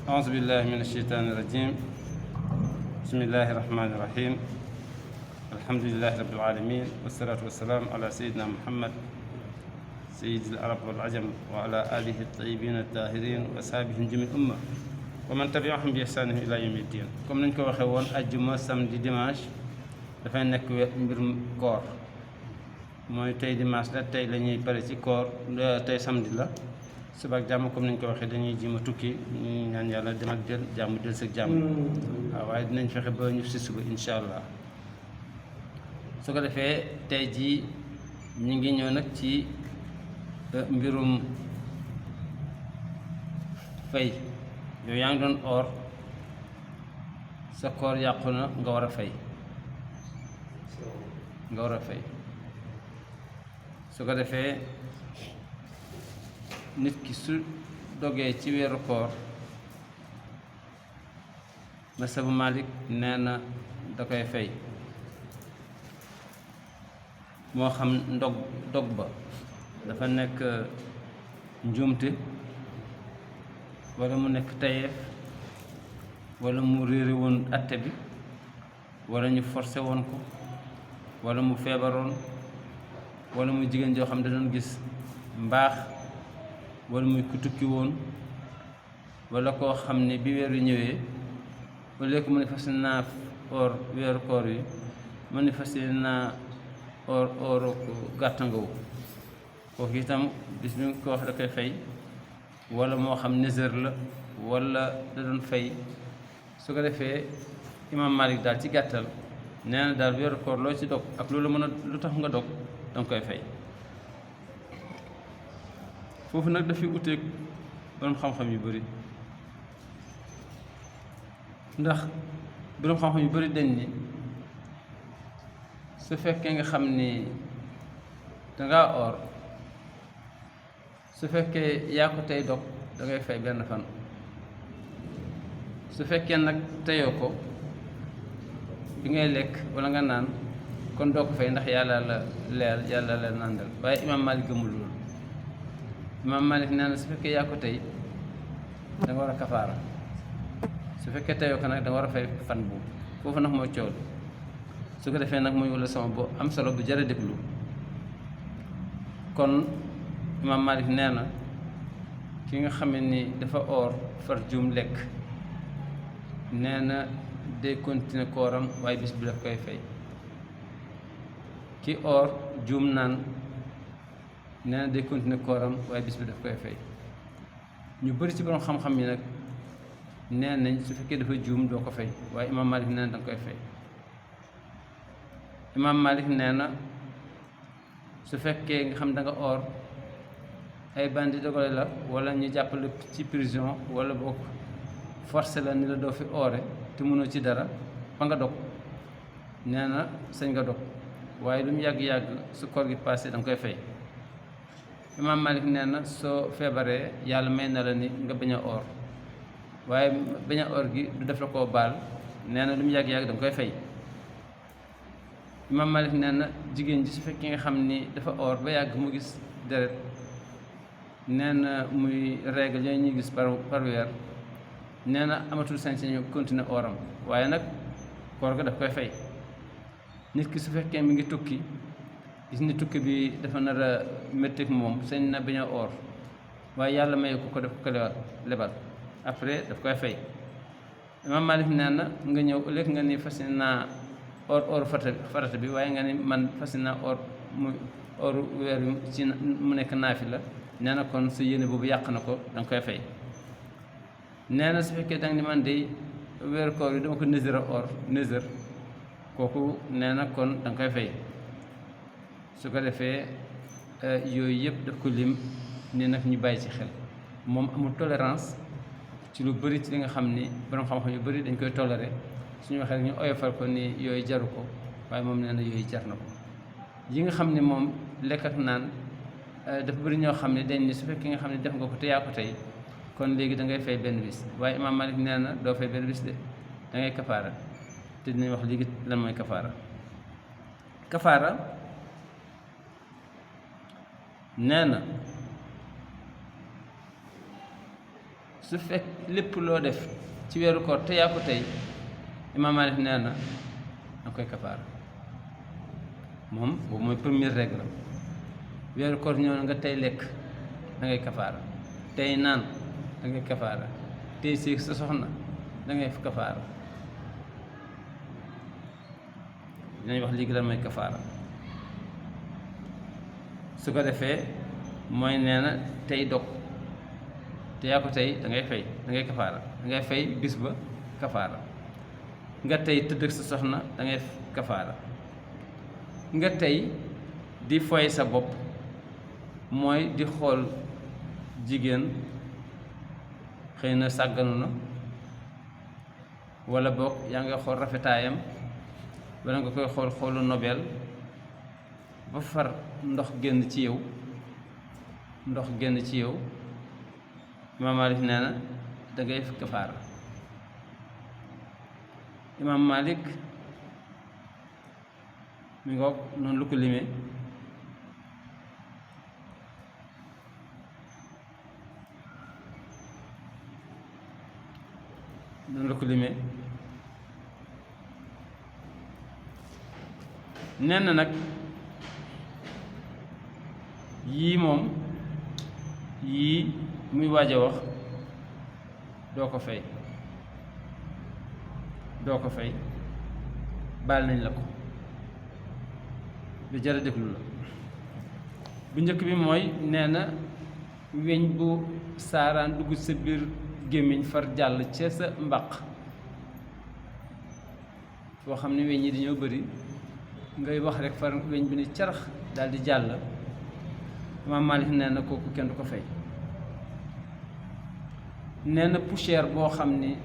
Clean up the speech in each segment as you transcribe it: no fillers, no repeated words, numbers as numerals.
أعوذ بالله من الشيطان الرجيم. بسم الله الرحمن الرحيم. الحمد لله رب العالمين، والصلاة والسلام على سيدنا محمد سيد العرب والعجم وعلى آله الطيبين الطاهرين وأصحابه جميع الأمة ومن تبعهم بإحسان إلى يوم الدين. comme nañ ko waxee woon ajjuma samedi dimanche dafay nekk mbirum koor, mooy tey dimanche la, tey la ñuy pare ci koor, tey samedi la. suba ak jàmm comme nañ ko waxee dañuy jima tukki, ñu ñaan yàlla dem ak del jàmm del sa jàmm. waaw waaye dinañ fexe ba ñu si suba incha allah. su ko defee tey jii ñu ngi ñëw nag ci mbirum fay. yow yaa ngi doon or, sa koor yàqu na, nga war a fay. su ko defee nit ki su dogee ci weeru koor, masabu Malik nee na da koy fay, moo xam dog ba dafa nekk njuumte, wala mu nekk tayeef, wala mu réere woon atte bi, wala ñu forcé woon ko, wala mu feebaroon, wala muy jigéen joo xam da doon gis mbaax, wala muy ku tukki woon, wala koo xam ne bi weer wi ñëwee au lieu que mu ne fas naa or weeru koor wi, mu ne fas naa or gàttangawu, kooku itam bis bi nga ko wax da koy fay. wala moo xam niseur la wala da doon fay. su ko defee imam Malik daal ci gàttal nee na daal weeru koor loo ci dog ak loolu mën a lu tax nga dog danga koy fay. foofu nag dafay uteeg borom xam-xam yu bari, ndax borom xam-xam yu bari dañ ni su fekkee nga xam ni dangaa or, su fekkee yaa ko tey dog dangay fay benn fan. su fekkee nag teyoo ko bi ngay lekk walla nga naan, kon doo ko fay ndax yàlla la leel, yàlla la nàndal. waaye imaam Malik gëmul loolu. imaam Malik nee na su fekkee yaa ko tey da nga war a kafaara, su fekkee teyoo ko nag da nga war a fay fan boobu. foofu nag mooy coow. su ko defee nag mooy wala sama bu am solo bu jar a déglu. kon imaam Malik nee na ki nga xam ni dafa or far juum lekk, nee na day continuer kooram waaye bis bi daf koy fay. ki or juum naan, nee na day continuer kooram waaye bis bi daf koy fay. ñu bari ci borom xam-xam yi nag nee nañ su fekkee dafa juum doo ko fay, waaye imaam Malik nee na danga koy fay. imaam Malik nee na su fekkee nga xam da nga or, ay bandi dogale la wala ñu jàppale ci prison, wala bokk forcé la ni la doo fi oore te mënoo ci dara fa nga dog, nee na sañ nga dog, waaye lu mu yàgg-yàgg su koor gi passé danga koy fay. imaam Malik nee na soo feebaree yàlla may na la ni nga bañ a oor, waaye bañ a oor gi du def la koo baal, nee na lu mu yàgg-yàgg danga koy fay. imaam Malik nee na jigéen ji su fekkee nga xam ni dafa oor ba yàgg mu gis deret, nee na muy règle yooyu ñuy gis par weer, nee na amatul sañ-sañu continuer ooram, waaye nag koor ga daf koy fay. nit ki su fekkee mi ngi tukki, gis ni tukki bi dafa nar a métti ak moom, sañ na bañ a oor, waaye yàlla may ko def ko lebal, après daf koy fay. imaam Malik nee na nga ñëw au lieu nga ni fas naa or farata bi, waaye nga ni man fas naa or mu or weer wi ci mu nekk naafi la, nee na kon sa yéene boobu yàq na ko, danga koy fay. nee na su fekkee danga ni man de weeru koor yi dama ko nësër kooku nee na kon danga koy fay. su ko defee yooyu yëpp daf ko lim ni nag ñu bàyyi ci xel. moom amul tolérance ci lu bëri ci li nga xam ni borom xam-xam yu bëri dañ koy toléré, suñu waxee ñu oyofal ko ni yooyu jaru ko, waaye moom nee na yooyu jar na ko. yi nga xam ni moom lekk ak naan dafa bëri ñoo xam ne dañ ni su fekkee nga xam ne def nga ko te yaa ko tey, kon léegi da ngay fay benn bis, waaye imaam Malik nee na doo fay benn bis de, da ngay kafaara. te dinañ wax léegi lan mooy kafaara. nee na su fekk lépp loo def ci weeru koor te yaa ko tey Imaam Maalik nee na danga koy kafaara moom boobu mooy première règle weeru koor ñëw na nga tey lekk da ngay kafaara tey naan da ngay kafaara tey séeg sa soxna da ngay kafaara dinañ wax léegi lan mooy kafaara su ko defee mooy nee na tey dog te yaa ko tey da ngay fay da ngay kafaara da ngay fay bis ba kafaara nga tey tëdd ak sa soxna da ngay kafaara nga tey di foy sa bopp mooy di xool jigéen xëy na sàgganu na wala boog yaa nga xool rafetaayam wala nga koy xool xoolu nobel ba far ndox génn ci yow Imaam Maalik nee na da ngay kafaara Imaam Maalik mi ngoog noonu lu ko limee nee na nag yii moom yii muy waaj a wax doo ko fay baal nañ la ko lu jar a déglu la bu njëkk bi mooy nee na weñ bu saaraan dugg sa biir gémmiñ far jàll ca sa mbaq foo xam ne weñ yi dañoo bëri ngay wax rek far weñ bi ni carax daal di jàll Imaam Maalik nee na kooku kenn du ko fay nee na poussière boo xam ni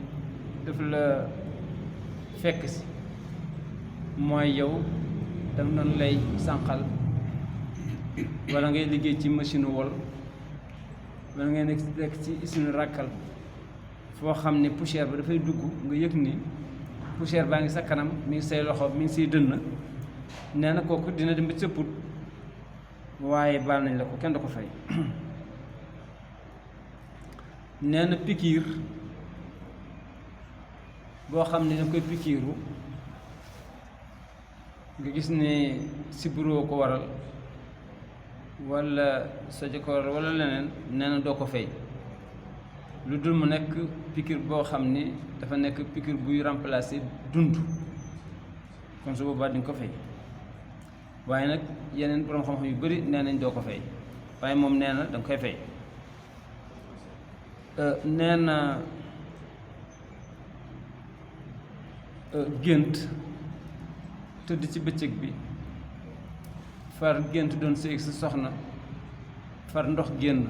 daf la fekk si mooy yow danga doon lay sànqal wala ngay liggéey ci machine wol wala ngay nekk ci usine ràkkal foo xam ne poussière ba dafay dugg nga yëg ni poussière baa ngi sa kanam mi ngi say loxo mi ngi say dënn nee na kooku dina dem ba sa put waaye baal nañ la ko kenn du ko fay nee na pikiir boo xam ne da koy pikiiru nga gis ne siburoo ko waral wala sojo ko waral wala leneen nee na doo ko fay lu dul mu nekk pikiir boo xam ni dafa nekk pikiir buy remplacer dund kon su boobaa dinga ko fay waaye nag yeneen boroom xam-xam yu bari nee nañ doo ko fay waaye moom nee na danga koy fay nee na gént tëdd ci bëccëg bi far gént doon sëy sa soxna far ndox génn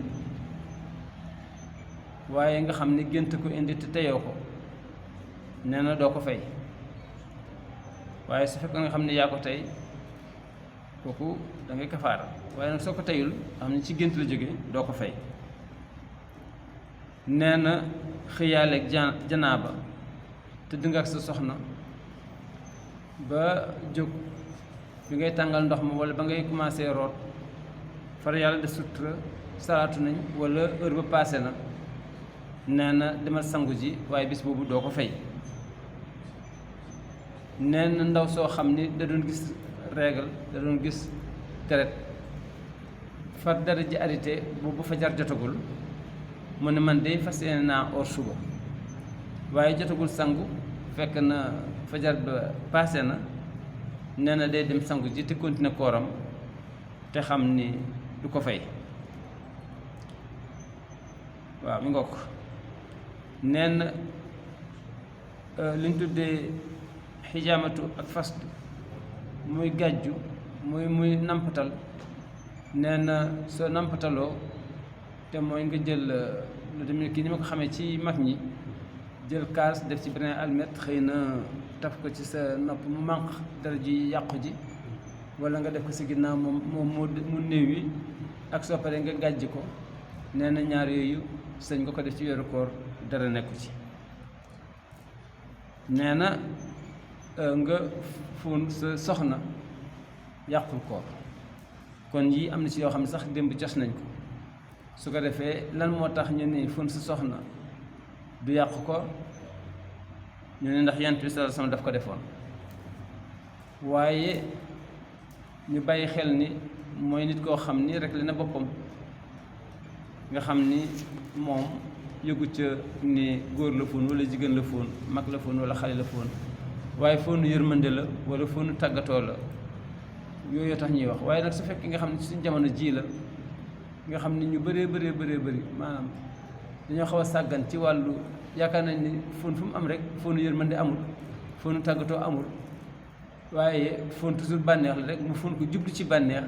waaye nga xam ne gént ko indi te teyoo ko nee na doo ko fay waaye su fekkoon nga xam ne yaa ko tey kooku da ngay kafaara waaye nag soo ko teyul xam ne ci gént la jóge doo ko fay nee na xëyaaleeg janaaba tëdd nga ak sa soxna ba jóg bi ngay tàngal ndox ma wala ba ngay commencé root far yàlla def sutura salaatu nañ wala heure ba passé na nee na demal sangu ji waaye bis boobu doo ko fay nee na ndaw soo xam ni da doon gis règle da doon gis deret far dara ji arrêté boobu fajar jotagul mu ne man de fas yéene naa or suba waaye jotagul sangu fekk na fajar ba passé na nee na day dem sangu ji te continuer kooram te xam ni du ko fay waaw mi ngokk nee na li ñu tuddee xijaamatu ak fast muy gàjju muy nampatal nee na soo nampataloo te mooy nga jël lu demee kii ni ma ko xamee ci mag ñi jël kaas def ci beneen almet xëy na taf ko ci sa nopp mu mànq dara ji yàqu ji wala nga def ko si ginnaaw moom mu néew yi ak soo paree nga gàjj ko nee na ñaar yooyu sëñ nga ko def ci weeru koor dara nekku ci nee na nga fóon sa soxna yàqul koor kon yii am na ci yoo xam ne sax démb jos nañ ko su ko defee lan moo tax ñu ne fóon sa soxna du yàq ko ñu ne ndax Yonent bi sallallahu alayhi wasallam daf ko defoon waaye ñu bàyyi xel ni mooy nit koo xam ni rek li na boppam nga xam ni moom yëgu ca ni góor la fóon wala jigéen la fóon mag la fóon wala xale la fóon waaye fóonu yërmande la wala fóonu tàggatoo la yooyu tax ñuy wax waaye nag su fekkee nga xam ne suñ jamono ji la nga xam ni ñu bëree bëri maanaam dañoo xaw a sàggan ci wàllu yaakaar nañ ni fóon fu mu am rek fóonu yërmande amul fóonu tàggatoo amul waaye fóon toujours bànneex la rek mu fóon ko jublu ci bànneex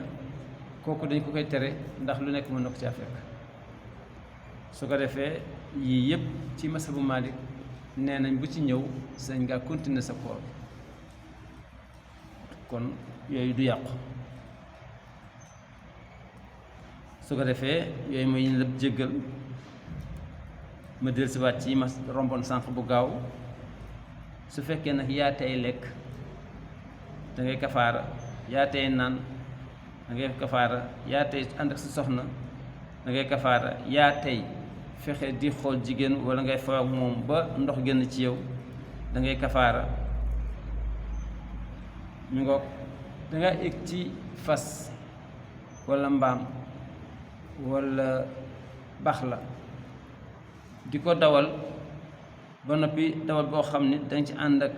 kooku dañ ko koy tere ndax lu nekk mën na ko caa fekk su ko defee yii yëpp ci masabu Maalik nee nañ bu ci ñëw sañ ngaa continuer sa koor kon yooyu du yàqu su ko defee yooyu mooy ñu la jéggal ma dellusiwaat ci ma romboon sànq bu gaaw su fekkee nag yaa tey lekk da ngay kafaara yaa tey naan da ngay kafaara yaa tey ànd ak sa soxna da ngay kafaara yaa tey fexe di xool jigéen wala ngay fa ak moom ba ndox génn ci yow da ngay kafaara mi ngoog danga ég ci fas wala mbaam wala bax la di ko dawal ba noppi dawal boo xam ni danga ci ànd ak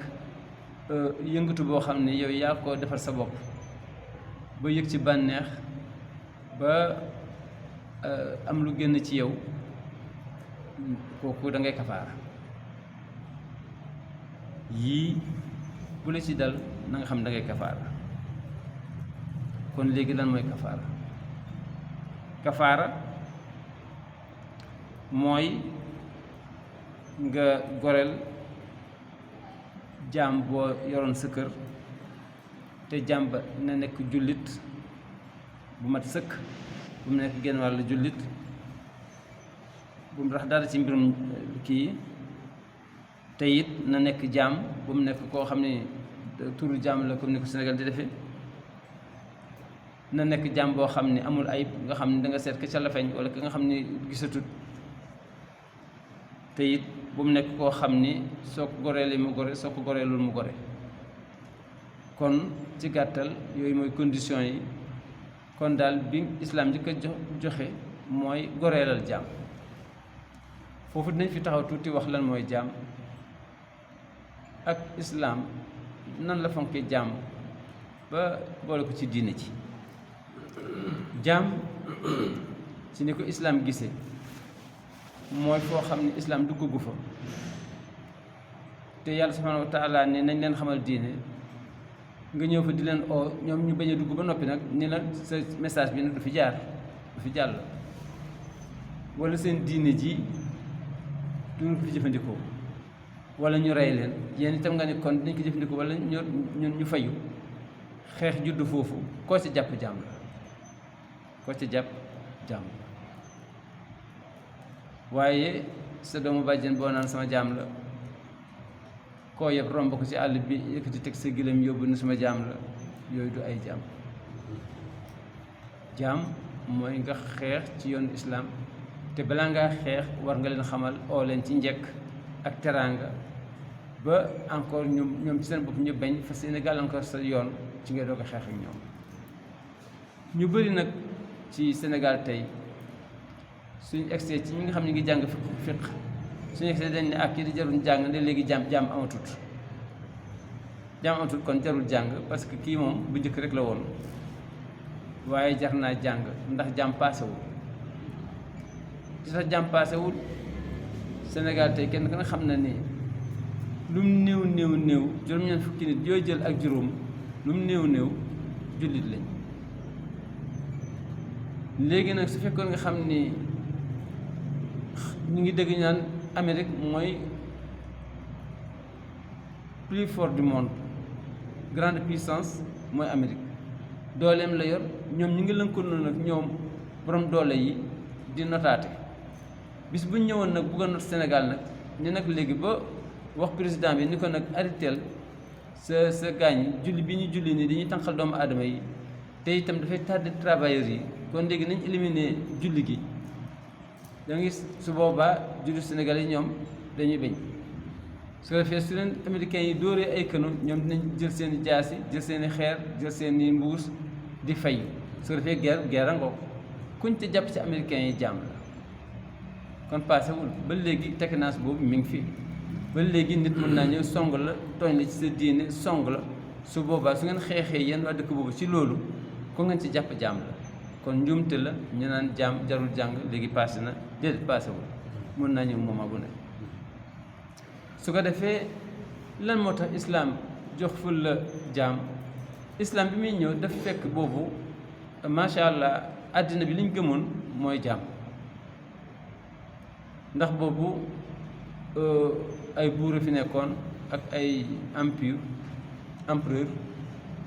yëngatu boo xam ni yow yaa ko defal sa bopp ba yëg ci bànneex ba am lu génn ci yow kooku da ngay kafaara yii bu la ci dal na nga xam da ngay kafaara kon léegi lan mooy kafaara kafaara mooy nga goreel jaam boo yoroon sa kër te jaam ba na nekk jullit bu mat sëkk bu mu nekk genn wàllu jullit bu mu rax dara ci mbirum kii te it na nekk jaam bu mu nekk koo xam ne turu jaam la comme ni ko Sénégal di defee na nekk jaam boo xam ne amul ayib nga xam ne da nga seet ka ca la feeñ wala ki nga xam ne gisatut te it bu mu nekk koo xam ni soo ko goreelee mu gore soo ko goreelul mu gore kon ci gàttal yooyu mooy condition yi kon daal bi islaam ji ko joxe mooy goreelal jaam foofu dinañ fi taxaw tuuti wax lan mooy jaam ak islaam nan la fonkee jaam ba boole ko ci diine ci jaam ci ni ko islaam gisee mooy foo xam ne islaam duggagu fa te yàlla subhaanahu wa taala ne nañ leen xamal diine nga ñëw fa di leen oo ñoom ñu bañ a dugg ba noppi nag ni la sa message bi nag du fi jaar du fi jàll wala seen diine ji duñ ko fi jëfandikoo wala ñu rey leen yéen itam nga ne kon dinañ ko jëfandikoo wala ñu fayu xeex juddu foofu koo ci jàpp jaam la koo ci jàpp jaam la waaye sa doomu bàjjen boo naan sama jaam la koo yëpp romb ko ci àll bi yëkkati teg sa gilem yóbbu ni sama jaam la yooyu du ay jaam jaam mooy nga xeex ci yoonu islaam te balaa ngaa xeex war nga leen xamal oo leen ci njëkk ak teraanga ba encore ñoom ci seen bopp ñu bañ fas yéene gàllankoor sa yoon ci ngay doog a xeex ak ñoom ñu bëri nag ci Sénégal tey suñu egsee ci ñi nga xam ne ngi jàng fiq suñu egsee dañ ne ak kii di jarul jàng ne léegi jaam amatut kon jarul jàng parce que kii moom bu njëkk rek la woon waaye jar naa jàng ndax jaam paasewul ci sax jaam paasewul Sénégal tey kenn ka xam na ni lu mu néew juróom-ñeent fukki nit yooyu jël ak juróom lu mu néew jullit lañ léegi nag su fekkoon nga xam ni ñu ngi dégg ñaan Amérique mooy plus fort du monde grande puissance mooy Amérique dooleem la yor ñoom ñu ngi lëkkaloo nag ñoom borom doole yi di notaate bis bu ñu ñëwoon nag bugg a not Sénégal nag ni nag léegi ba wax président bi ni ko nag arrêteel sa gaañ julli bi ñu julli nii dañuy tànqal doomu aadama yi te itam dafay tardé travailleurs yi kon léegi nañ éliminer julli gi da nga gis su boobaa julli Sénégal yi ñoom dañuy bañ su ko defee su leen américains yi dóoree ay kano ñoom dinañ jël seen i jaasi jël seen i xeer jël seen i mbuus di fay su ko defee guerre ngoo kuñ te jàpp ci américains yi jaam la kon paasewul ba léegi teknaas boobu mi ngi fi ba léegi nit mën naa ñëw song la tooñ la ci sa diine song la su boobaa su ngeen xeexee yéen waa dëkk boobu ci loolu ku ngeen ci jàpp jaam la kon njuumte la ñu naan jaam jarul jàng léegi paase na déedéet paasewul mën naa ñëw moment bu ne su ko defee lan moo tax islaam jox ful la jaam islaam bi muy ñëw daf fekk boobu macha allah àddina bi liñ gëmoon mooy jaam ndax boobu ay buur fi nekkoon ak ay empereur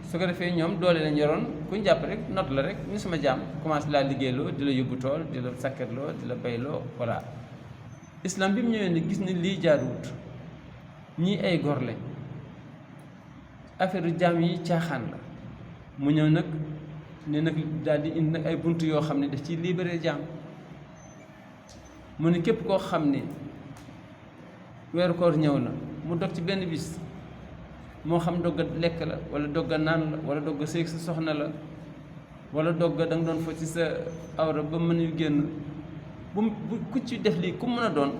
su ko defee ñoom doole lañ yoroon kuñ jàpp rek not la rek ni sama jaam commencé laa liggéeyloo di la yóbbu tool di la sakkatloo di la bayloo voilà islam bi mu ñëwee ne gis ni lii jaaduwut ñii ay gor lañ affaire jaam yi caaxaan la mu ñëw nag ne nag daal di indi nag ay bunt yoo xam ne daf ciy libéré jaam mu ne képp koo xam ne weeru koor ñëw na mu dog ci benn bis moo xam dogga lekk la wala dogga naan la wala dogga sëy sa soxna la wala dogga da nga doon fo ci sa awra ba mën yu génn bu ku ci def lii ku mën a doon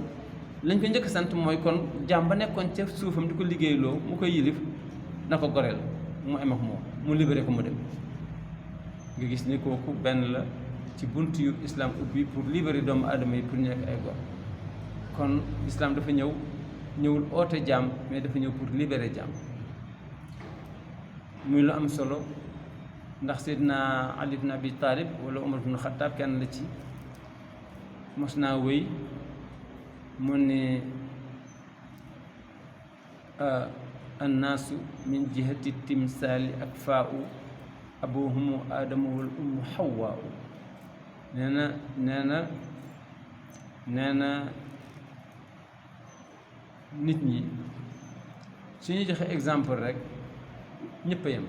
lañ ko njëkk sant mooy kon jaam ba nekkoon ca suufam di ko liggéeyloo mu koy yilif na ko goreel mu am ak moom mu libéré ko mu dem nga gis ni kooku benn la ci bunt yu islam ubbi pour libérer doomu aadama yi pour ñu nekk ay gor kon islam dafa ñëwul oote jaam mais dafa ñëw pour libérer jaam muy lu am solo ndax Seydina Ali ibn Abi Talib wala Umar ibn Khattab kenn la ci mos naa wéy mu ne annaasu min jihati timsaali ak faa'u abuhumu aadamu wal ummu xawaa'u nee na nit ñi su ñu joxe exemple rek ñëpp a yem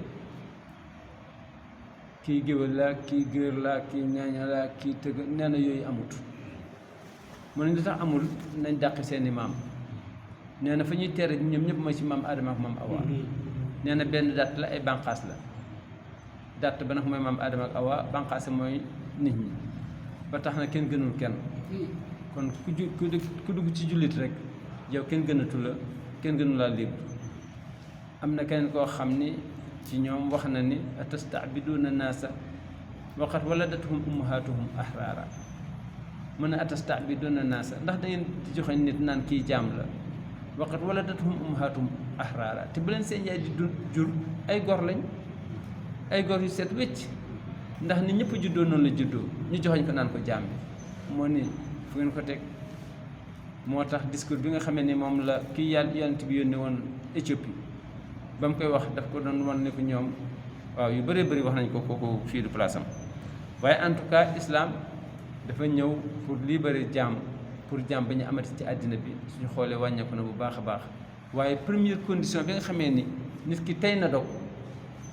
kii géwél la kii géer la kii ñaaña la kii tëgg nee na yooyu amut mu ne li tax amul nañ dàq seeni maam nee na fa ñuy tere ñoom ñëpp mooy ci maam Adama ak maam Awa nee na benn dàtt la ay bànqaas la dàtt ba nag mooy maam Adama ak Awa bànqaas mooy nit ñi ba tax na kenn gënul kenn kon ku dugg ci jullit rek yow kenn gënatu la kenn gënu laa libre am na keneen koo xam ni ci ñoom wax na ni atastaabiduuna naasa waqat waladatuhum ummahatuhum ahraara mu ne atastaabiduuna naasa ndax da ngeen di joxe nit naan kii jaam la waqat waladatuhum ummahatuhum ahraara te bu leen seen yaay di jur ay gor lañ ay gor yu set wécc ndax ni ñëpp juddoo noonu la juddoo ñu joxoñ ko naan ko jaam bi moo ni fu ngeen ko teg moo tax discours bi nga xamee ni moom la kii yonent bi yónnee woon Éthiopie ba mu koy wax daf ko doon wan ne ko ñoom waaw yu bëree bëri wax nañ ko kooku fii du place am waaye en tout cas islam dafa ñëw pour libérer jaam pour jaam ba ñu amati ci àddina bi suñu xoolee wàññeeku na bu baax a baax waaye première condition bi nga xamee ni nit ki tey na dog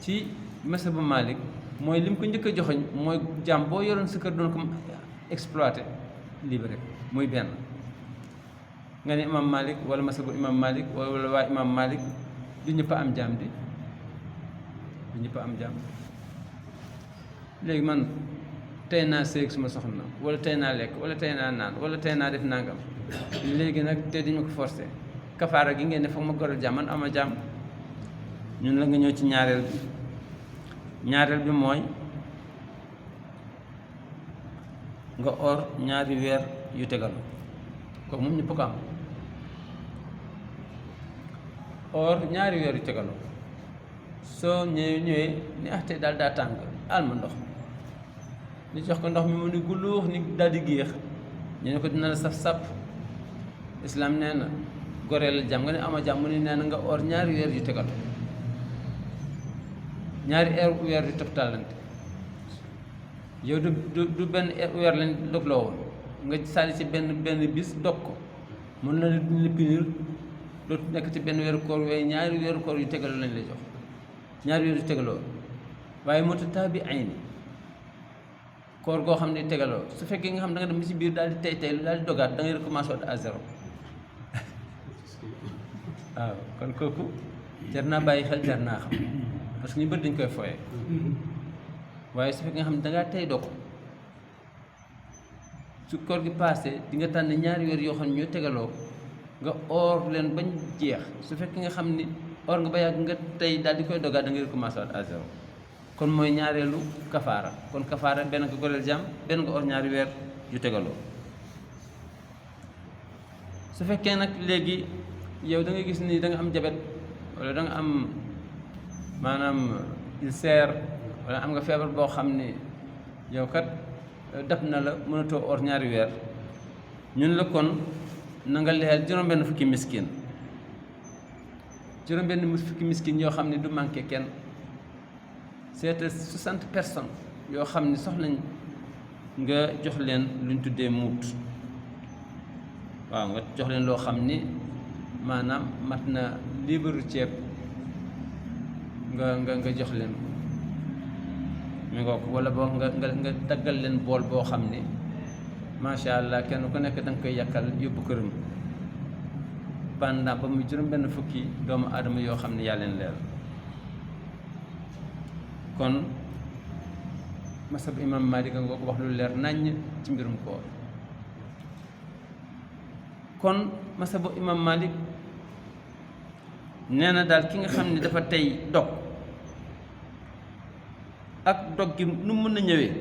ci mazhabu Malik mooy lim ko njëkk a joxoñ mooy jaam boo yoroon sa kër doon ko exploité libéré ko muy benn nga ne imam Malik wala mazhabu imam Malik wala waa imam Malik du ñëpp am jaam di du ñëpp am jaam léegi man tey naa séeg suma soxna wala tey naa lekk wala tey naa naan wala tey naa def nangam léegi nag te dañu ko forcé kafaara gi ngeen ne foog ma goral jaam man ama jaam ñun la nga ñëw ci ñaareel bi mooy nga or ñaari weer yu tegal kooku moom ñëpp ko am or ñaari weer yu tegaloo soo ñëwee ni tey daal daa tàng alma ndox ñu jox ko ndox mi mu ni guluux ni daal di géex ñu ne ko dina la saf-sap islam nee na goree la jàmm nga ne ama jàmm mu ne nee na nga or ñaari weer yu tegaloo ñaari weer yu toftalante yow du benn weer lañ dogloo woon nga sànni ci benn bis dog ko mën na la punir dootu nekk ci benn weeru koor waaye ñaari weeru koor yu tegaloo lañ lay jox ñaari weer yu tegaloo waaye mutataabi ayni koor goo xam ne tegaloo su fekkee nga xam da nga dem ci biir daal di tey daal di dogaat da ngay recommencer waat à zéro waaw kon kooku jar naa bàyyi xel jar naa xam parce que ñu bëri dañ koy foye waaye su fekkee nga xam ne dangaa tey dog su koor gi passé di nga tànn ñaari weer yoo xam ne ñoo tegaloo nga oor leen bañ jeex su fekkee nga xam ni oor nga ba yàgg nga tey daal di koy dogaat da ngay recommencer waat à zéro kon mooy ñaareelu kafaara kon kafaara benn nga goreel jàmm benn nga oor ñaari weer yu tegaloo su fekkee nag léegi yow da nga gis ni da nga am jabet wala da nga am maanaam ulcère wala am nga feebar boo xam ni yow kat dab na la mënatoo or ñaari weer ñun la kon na nga leel juróom-benn fukki miskin juróom-benn fukki miskin yoo xam ne du manqué kenn c'est 60 personnes yoo xam ne soxlañ nga jox leen luñ tuddee muut waaw nga jox leen loo xam ni maanaam mat na liibaru ceeb nga jox leen ko mi ngoo ko wala boo nga daggal leen bool boo xam ni macha allah kenn ku nekk da nga koy yàkkal yóbbu këram pendant ba muy juróom-benn fukki doomu aadama yoo xam ne yaa leen leer kon masab imam Malik nga ko wax lu leer naññ ci mbirum koor kon masabu imam Malik nee na daal ki nga xam ne dafa tey dog ak dog gi nu mën na ñëwee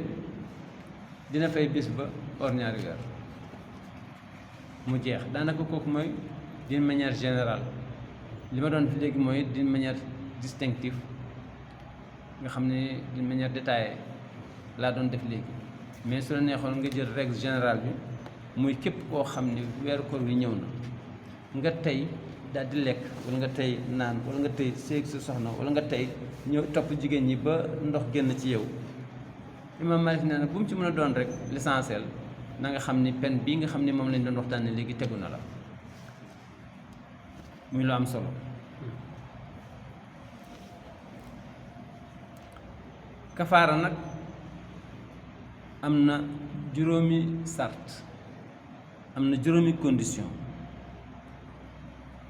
dina fay bis ba or ñaari weer mu jeex daanaka kooku mooy d'une manière générale li ma doon fi léegi mooy d'une manière distinctive nga xam ne d'une manière détaillée laa doon def léegi mais su la neexoon nga jël règle générale bi muy képp koo xam ne weeru koor wi ñëw na nga tey daal di lekk wala nga tey naan wala nga tey séeg sa soxna wala nga tey ñëw topp jigéen ñi ba ndox génn ci yow Imam Malik nee na bu mu ci mën a doon rek l'essentiel na nga xam ni peine bii nga xam ni moom lañ doon waxtaanee léegi tegu na la muy lu am solo kafaara nag am na juróomi sart am na juróomi condition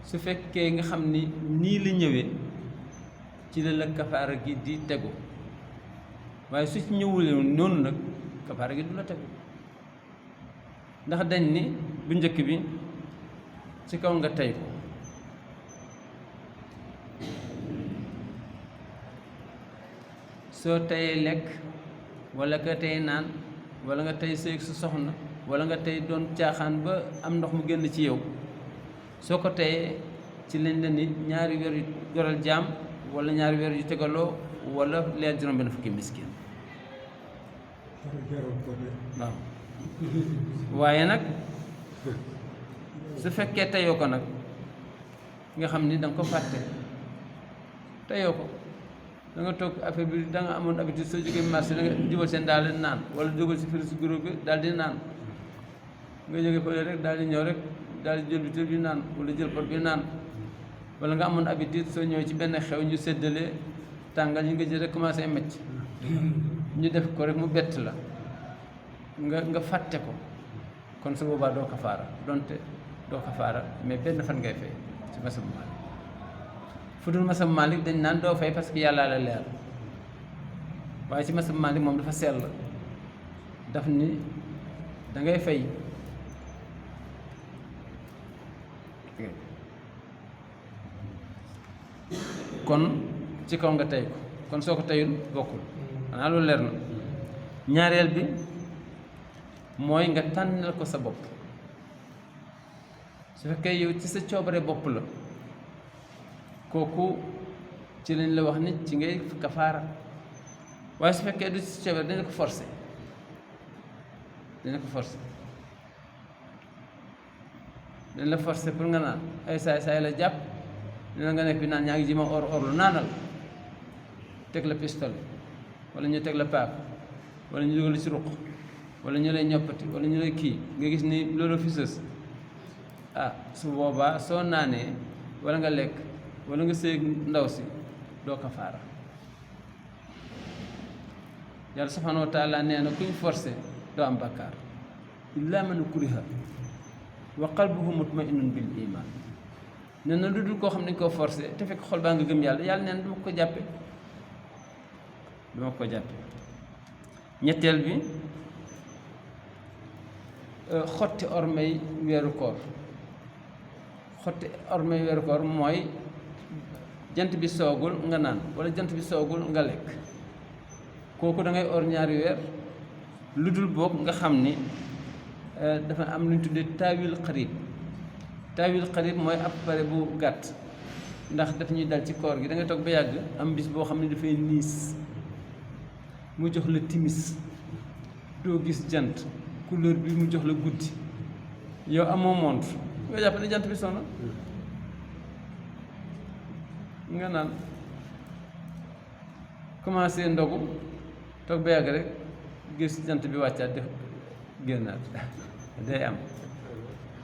su fekkee nga xam ni nii la ñëwee ci la kafaara gi di tegu waaye su ci ñëwulee noonu nag kafaara gi du la tegu ndax dañ ni bu njëkk bi ci kaw nga tey ko soo teyee lekk wala nga tey naan wala nga tey sëy su soxna wala nga tey doon caaxaan ba am ndox mu génn ci yow soo ko teyee ci lañ la nit ñaari weer yu goral jaam wala ñaari weer yu tegaloo wala leer juróom-benn fukki miskin waaw waaye nag su fekkee teyoo ko nag nga xam ni da nga ko fàtte teyoo ko da nga toog affaire bi da nga amoon habitude soo jógee marché da nga jubal seen daal di naan wala jubal si firi si groupe bi daal di naan nga jógee fële rek daal di ñëw rek daal di jël butéel bi naan wala jël pot bi naan wala nga amoon habitude soo ñëwee ci benn xew ñu séddale tàngal yi nga jël rek commencé mecc ñu def ko rek mu bett la nga fàtte ko kon su boobaa doo kafaara donte doo kafaara mais benn fan ngay fay ci masab Maalik fu dul masab Maalik dañ naan doo fay parce que yàllaa la leer waaye ci masab Maalik moom dafa sell daf ni da ngay fay kon ci kaw nga tey ko kon soo ko teyul bokkul xanaa loolu leer na ñaareel bi mooy nga tànnal ko sa bopp su fekkee yow ci sa coobare bopp la kooku ci lañ la wax ni ci ngay kafaara waaye su fekkee du ci sa coobare dañ la forcé pour nga naan ay saay la jàpp dina nga nekk bi naan ñaa ngi ji ma or lu naanal teg la pistolet wala ñu teg la paak wala ñu dugal ci ruq wala ñu lay ñoppati wala ñu lay kii nga gis ni loolu fi sës su boobaa soo naanee wala nga lekk wala nga sëy ndaw si doo kafaara yàlla subhanahu wa taala nee na kuñ forcé doo am bakkaar illa man kuriha wa qalbuhu mutma'innun bil iman nee na lu dul koo xam ne dañ koo forcé te fekk xol baa nga gëm yàlla yàlla nee na duma ko jàppe ñetteel bi xotti ormay weeru koor mooy jant bi soogul nga naan wala jant bi soogul nga lekk kooku da ngay or ñaari weer lu dul boog nga xam ni dafa am lu ñu tuddee taawil xarib mooy ab pare bu gàtt ndax daf ñuy dal ci koor gi da ngay toog ba yàgg am bis boo xam ne dafay niis mu jox la timis doo gis jant couleur bi mu jox la guddi yow amoo montre nga jàpp ne jant bi sonn nga naan commencé ndogu toog ba yàgg rek gis jant bi wàccaat def génnaat day am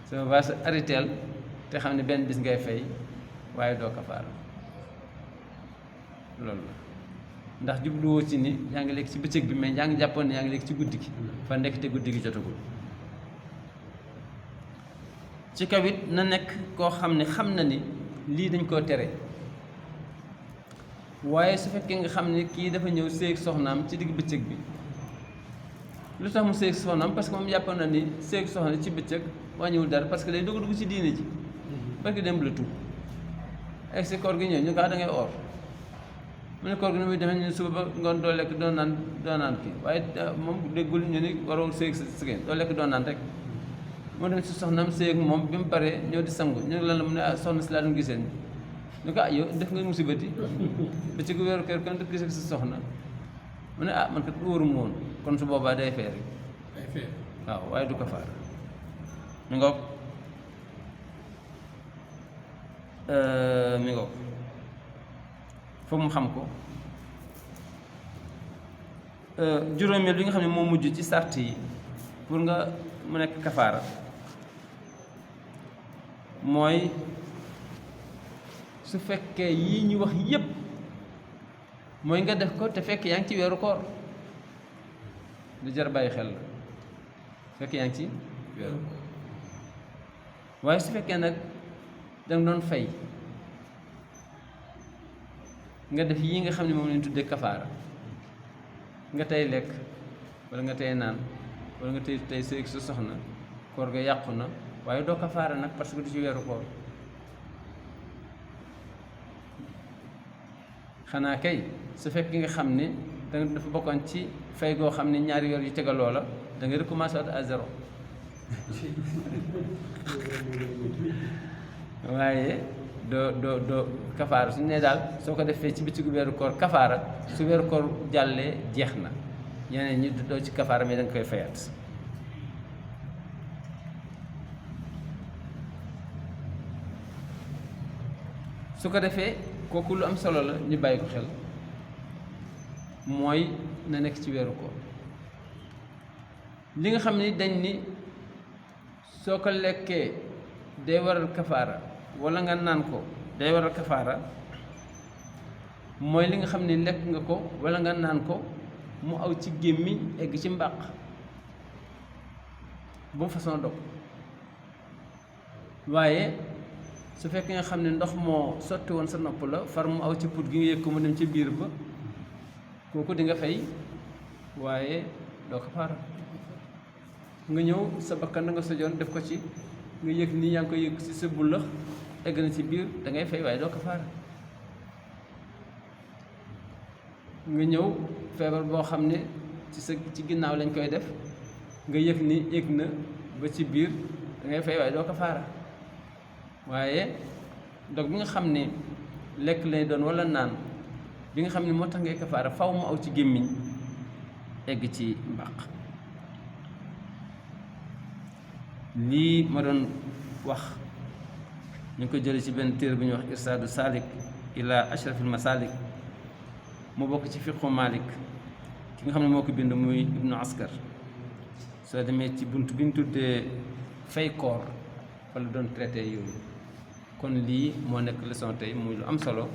soo va sa arrêteel te xam ne benn bis ngay fay waaye doo kafaara loolu la ndax jubluwoo ci ni yaa ngi lekk ci bëccëg bi mais yaa ngi jàppoon ne yaa ngi lekk ci guddi gi fa nekk te guddi gi jotagul ci kaw it na nekk koo xam ne xam na ni lii dañ koo tere waaye su fekkee nga xam ne kii dafa ñëw séeg soxnaam ci digg bëccëg bi lu tax mu séeg soxnaam parce que moom jàppoon na ni séeg soxna ci bëccëg wàññiwul dara parce que day dugg ci diine ji parce que dem la tuub ak si koor gi ñëw ñu kaa da ngay or mu ne koor gi ni muy demee ñu ne suba ba ngoon doo lekk doo naan kii waaye moom déggul ñu ni waroo séeg sa sigéen doo lekk doo naan rek moo dem si soxnaam séeg moom bi mu paree ñëw di sangu ñu ne lan la mu ne soxna si laa doon gisee ni ñu ko yow def nga musibati ba ci weeru kër kon def gisee si soxna mu ne man kat wóoruma woon kon su boobaa day fee rek waaw waaye du ko faar mi ngoog foog mu xam ko juróomeel bi nga xam ne moo mujj ci sart yi pour nga mu nekk kafaara mooy su fekkee yii ñu wax yépp mooy nga def ko te fekk yaa ngi ci weeru koor lu jar bàyyi xel la fekk yaa ngi ci weeru koor waaye su fekkee nag danga doon fay nga def yii nga xam ne moom lañ tuddee kafaara nga tey lekk wala nga tey naan wala nga tey sëy sa soxna koor ga yàqu na waaye doo kafaara nag parce que du ci weeru koor xanaa kay su fekkee nga xam ne danga dafa bokkoon ci fay goo xam ne ñaari weer yu tegaloo la da nga recommencer waat à zéro waaye doo kafaara su ne daal soo ko defee ci bëccëgu weeru koor kafaara su weeru koor jàllee jeex na yeneen ñi doo ci kafaara mais da nga koy fayat su ko defee kooku lu am solo la ñu bàyyi ko xel mooy na nekk ci weeru koor li nga xam ni dañ ni soo ko lekkee day waral kafaara wala nga naan ko day waral kafaara mooy li nga xam ni lekk nga ko wala nga naan ko mu aw ci gémmiñ egg ci mbàq bu façon dog waaye su fekkee nga xam ne ndox moo sotti woon sa nopp la far mu aw ci put gi nga yëg ko mu dem ci biir ba kooku di nga fay waaye doo kafaara nga ñëw sa bakkan da nga sojoon def ko ci nga yëg nii yaa ngi ko yëg ci sa bullax egg na ci biir da ngay fay waaye doo kafaara nga ñëw feebar boo xam ne ci ginnaaw lañ koy def nga yëg ni egg na ba ci biir da ngay fay waaye doo kafaara waaye dog bi nga xam ne lekk lay doon walla naan bi nga xam ne moo tax ngay kafaara faw mu aw ci gémmiñ egg ci mbàq lii ma doon wax ñu ngi ko jële ci benn téere bu ñuy wax irsaadu salik ila ashrafil masalik mu bokk ci fiqhu malik ki nga xam ne moo ko bind muy ibnu askar soo demee ci bunt bi ñu tuddee fay koor wala doon traité yooyu kon lii moo nekk leçon tey muy lu am solo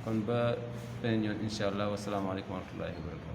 kon ba beneen yoon insha allah wasalaamaaleykum wa rahmatullahi wa barakatu